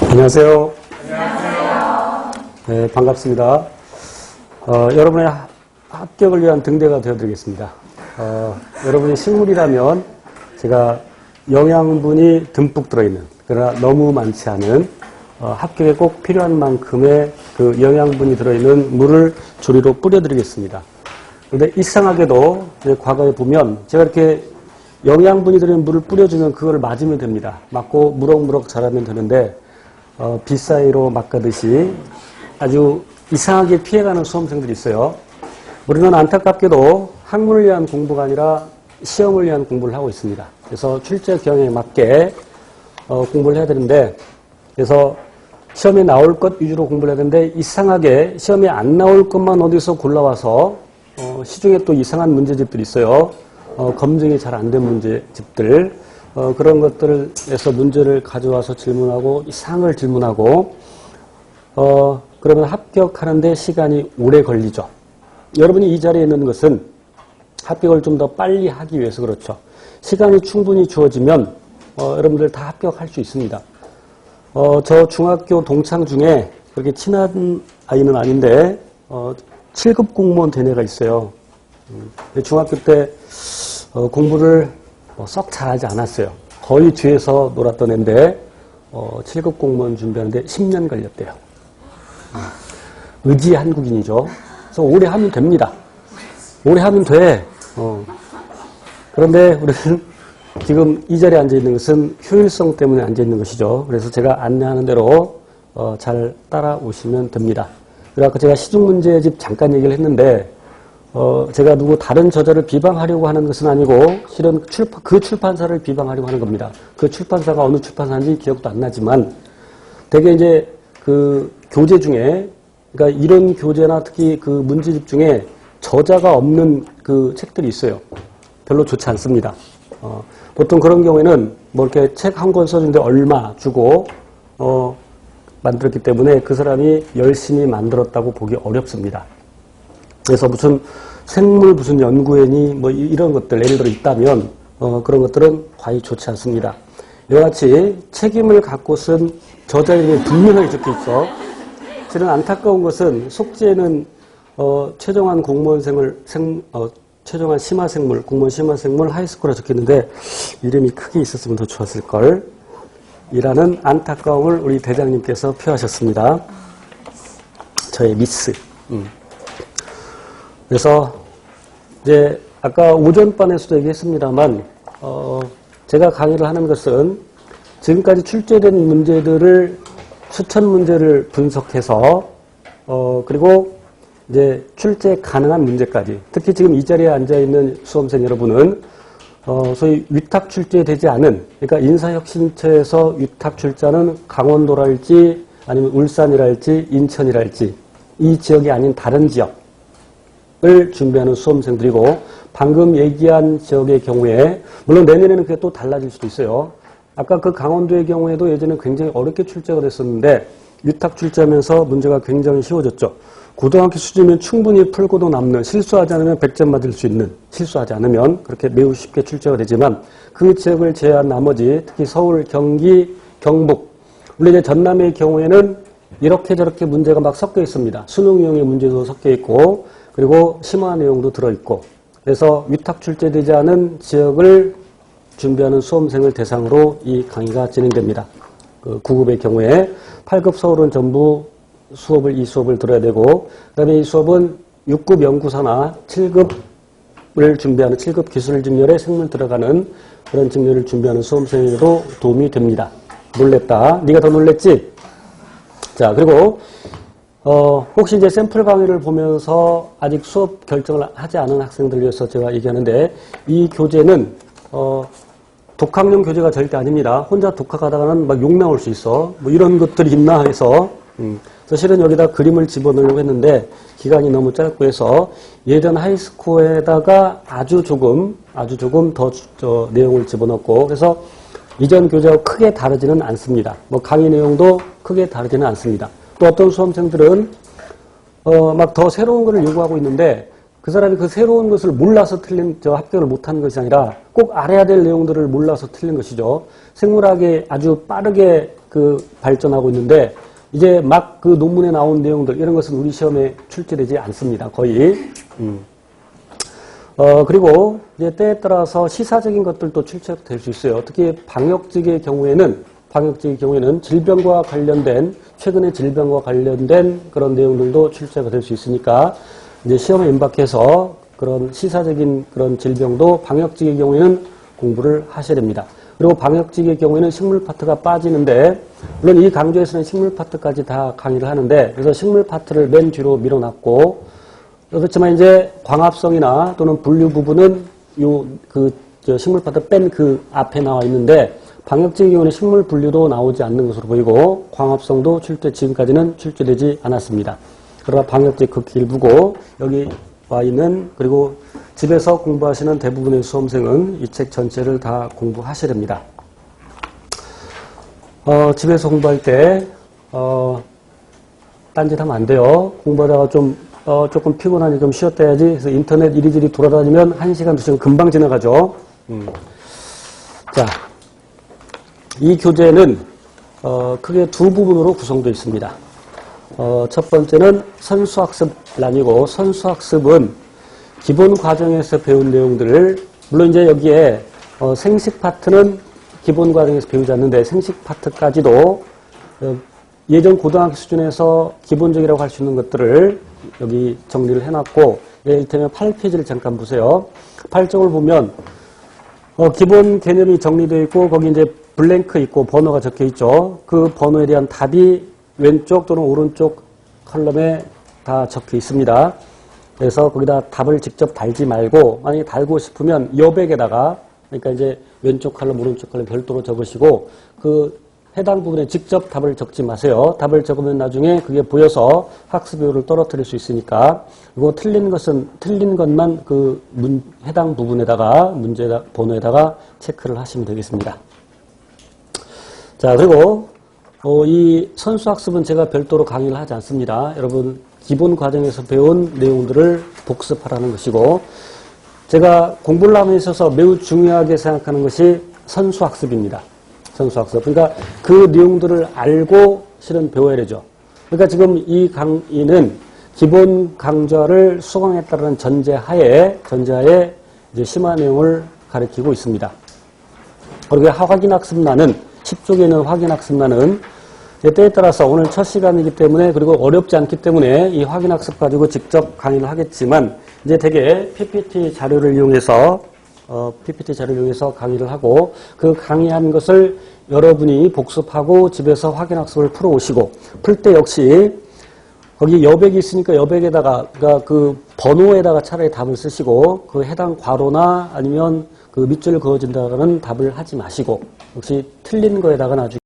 안녕하세요. 안녕하세요. 네, 반갑습니다. 여러분의 합격을 위한 등대가 되어드리겠습니다. 여러분이 식물이라면 제가 영양분이 듬뿍 들어있는, 그러나 너무 많지 않은 합격에 꼭 필요한 만큼의 그 영양분이 들어있는 물을 조리로 뿌려드리겠습니다. 그런데 이상하게도 이제 과거에 보면 제가 이렇게 영양분이 들어있는 물을 뿌려주면 그걸 맞으면 됩니다. 맞고 무럭무럭 자라면 되는데 빗사이로 막가듯이 아주 이상하게 피해가는 수험생들이 있어요. 우리는 안타깝게도 학문을 위한 공부가 아니라 시험을 위한 공부를 하고 있습니다. 그래서 출제 경향에 맞게 공부를 해야 되는데, 그래서 시험에 나올 것 위주로 공부를 해야 되는데 이상하게 시험에 안 나올 것만 어디서 골라와서 시중에 또 이상한 문제집들이 있어요. 검증이 잘 안 된 문제집들, 그런 것들에서 문제를 가져와서 질문하고 이상을 질문하고 그러면 합격하는데 시간이 오래 걸리죠. 여러분이 이 자리에 있는 것은 합격을 좀 더 빨리 하기 위해서 그렇죠. 시간이 충분히 주어지면 여러분들 다 합격할 수 있습니다. 저 중학교 동창 중에 그렇게 친한 아이는 아닌데 7급 공무원 된 애가 있어요. 중학교 때 공부를 썩 잘하지 않았어요. 거의 뒤에서 놀았던 애인데 7급 공무원 준비하는데 10년 걸렸대요. 의지 한국인이죠. 그래서 오래 하면 됩니다. 오래 하면 돼. 그런데 우리는 지금 이 자리에 앉아있는 것은 효율성 때문에 앉아있는 것이죠. 그래서 제가 안내하는 대로 잘 따라오시면 됩니다. 그리고 아까 제가 시중문제집 잠깐 얘기를 했는데 제가 누구 다른 저자를 비방하려고 하는 것은 아니고 실은 그 출판사를 비방하려고 하는 겁니다. 그 출판사가 어느 출판사인지 기억도 안 나지만 되게 이제 그 교재 중에, 그러니까 이런 교재나 특히 그 문제집 중에 저자가 없는 그 책들이 있어요. 별로 좋지 않습니다. 보통 그런 경우에는 뭐 이렇게 책 한 권 써주는데 얼마 주고 만들었기 때문에 그 사람이 열심히 만들었다고 보기 어렵습니다. 그래서 무슨 생물 무슨 연구회니 뭐 이런 것들 예를 들어 있다면 그런 것들은 과히 좋지 않습니다. 이와 같이 책임을 갖고 쓴 저자 이름이 분명하게 적혀 있어. 실은 안타까운 것은 속지에는 최종한 공무원생을 최종한 심화생물, 공무원 심화생물 하이스쿨에 적혀있는데 이름이 크게 있었으면 더 좋았을걸. 이라는 안타까움을 우리 대장님께서 표하셨습니다. 저의 미스. 그래서 이제 아까 오전반에서도 얘기했습니다만 제가 강의를 하는 것은 지금까지 출제된 문제들을 추천 문제를 분석해서 그리고 이제 출제 가능한 문제까지, 특히 지금 이 자리에 앉아있는 수험생 여러분은 소위 위탁 출제되지 않은, 그러니까 인사혁신처에서 위탁 출제하는 강원도랄지 아니면 울산이랄지 인천이랄지 이 지역이 아닌 다른 지역을 준비하는 수험생들이고, 방금 얘기한 지역의 경우에 물론 내년에는 그게 또 달라질 수도 있어요. 아까 그 강원도의 경우에도 예전에 굉장히 어렵게 출제가 됐었는데 위탁 출제하면서 문제가 굉장히 쉬워졌죠. 고등학교 수준이면 충분히 풀고도 남는, 실수하지 않으면 100점 맞을 수 있는, 실수하지 않으면 그렇게 매우 쉽게 출제가 되지만 그 지역을 제외한 나머지 특히 서울, 경기, 경북, 물론 이제 전남의 경우에는 이렇게 저렇게 문제가 막 섞여 있습니다. 수능용의 문제도 섞여 있고 그리고 심화 내용도 들어있고, 그래서 위탁 출제되지 않은 지역을 준비하는 수험생을 대상으로 이 강의가 진행됩니다. 그 9급의 경우에 8급 서울은 전부 이 수업을 들어야 되고, 그 다음에 이 수업은 6급 연구사나 7급을 준비하는 7급 기술 직렬에 생물 들어가는 그런 직렬을 준비하는 수험생에도 도움이 됩니다. 놀랬다. 네가 더 놀랬지? 자, 그리고 혹시 이제 샘플 강의를 보면서 아직 수업 결정을 하지 않은 학생들을 위해서 제가 얘기하는데, 이 교재는 독학용 교재가 절대 아닙니다. 혼자 독학하다가는 막 욕 나올 수 있어. 뭐 이런 것들이 있나 해서 실은 여기다 그림을 집어넣으려고 했는데 기간이 너무 짧고 해서 예전 하이스쿨에다가 아주 조금 더 내용을 집어넣고, 그래서 이전 교재와 크게 다르지는 않습니다. 뭐 강의 내용도 크게 다르지는 않습니다. 또 어떤 수험생들은 막 더 새로운 것을 요구하고 있는데 그 사람이 그 새로운 것을 몰라서 합격을 못하는 것이 아니라 꼭 알아야 될 내용들을 몰라서 틀린 것이죠. 생물학에 아주 빠르게 발전하고 있는데 이제 막 그 논문에 나온 내용들 이런 것은 우리 시험에 출제되지 않습니다. 거의. 그리고 이제 때에 따라서 시사적인 것들도 출제될 수 있어요. 특히 방역직의 경우에는 질병과 관련된 최근의 질병과 관련된 그런 내용들도 출제가 될 수 있으니까 이제 시험에 임박해서 그런 시사적인 그런 질병도 방역직의 경우에는 공부를 하셔야 됩니다. 그리고 방역직의 경우에는 식물 파트가 빠지는데 물론 이 강좌에서는 식물 파트까지 다 강의를 하는데 그래서 식물 파트를 맨 뒤로 밀어놨고 그렇지만 이제 광합성이나 또는 분류 부분은 식물 파트 뺀 그 앞에 나와 있는데 방역직의 경우는 식물 분류도 나오지 않는 것으로 보이고 광합성도 지금까지는 출제되지 않았습니다. 그러나 방역직 극히 일부고 여기 와 있는 그리고 집에서 공부하시는 대부분의 수험생은 이 책 전체를 다 공부하셔야 됩니다. 집에서 공부할 때 딴짓하면 안 돼요. 공부하다가 조금 피곤하니 좀 쉬었다 해야지. 그래서 인터넷 이리저리 돌아다니면 1시간, 2시간 금방 지나가죠. 자, 이 교재는 크게 두 부분으로 구성되어 있습니다. 첫 번째는 선수학습란이고 선수학습은 기본 과정에서 배운 내용들을 물론 이제 여기에 생식 파트는 기본 과정에서 배우지 않는데 생식 파트까지도 예전 고등학교 수준에서 기본적이라고 할 수 있는 것들을 여기 정리를 해놨고 이를테면 8페이지를 잠깐 보세요. 8쪽을 보면 기본 개념이 정리되어 있고 거기 이제 블랭크 있고 번호가 적혀 있죠. 그 번호에 대한 답이 왼쪽 또는 오른쪽 컬럼에 다 적혀 있습니다. 그래서 거기다 답을 직접 달지 말고 만약에 달고 싶으면 여백에다가 그러니까 이제 왼쪽 컬럼 오른쪽 컬럼 별도로 적으시고 그 해당 부분에 직접 답을 적지 마세요. 답을 적으면 나중에 그게 보여서 학습 효율을 떨어뜨릴 수 있으니까 그리고 틀린 것만 그 해당 부분에다가 번호에다가 체크를 하시면 되겠습니다. 자, 그리고 이 선수학습은 제가 별도로 강의를 하지 않습니다. 여러분 기본 과정에서 배운 내용들을 복습하라는 것이고 제가 공부를 함에 있어서 매우 중요하게 생각하는 것이 선수학습입니다. 선수학습. 그러니까 그 내용들을 알고 실은 배워야 되죠. 그러니까 지금 이 강의는 기본 강좌를 수강했다는 전제하에 이제 심화 내용을 가르치고 있습니다. 그리고 확인학습란은 10쪽에 있는 확인학습란은 때에 따라서 오늘 첫 시간이기 때문에 그리고 어렵지 않기 때문에 이 확인학습 가지고 직접 강의를 하겠지만 이제 되게 PPT 자료를 이용해서 강의를 하고 그 강의한 것을 여러분이 복습하고 집에서 확인학습을 풀어오시고 풀 때 역시 거기 여백이 있으니까 여백에다가 그러니까 그 번호에다가 차라리 답을 쓰시고 그 해당 괄호나 아니면 그 밑줄 그어진다는 답을 하지 마시고 역시 틀린 거에다가 나중에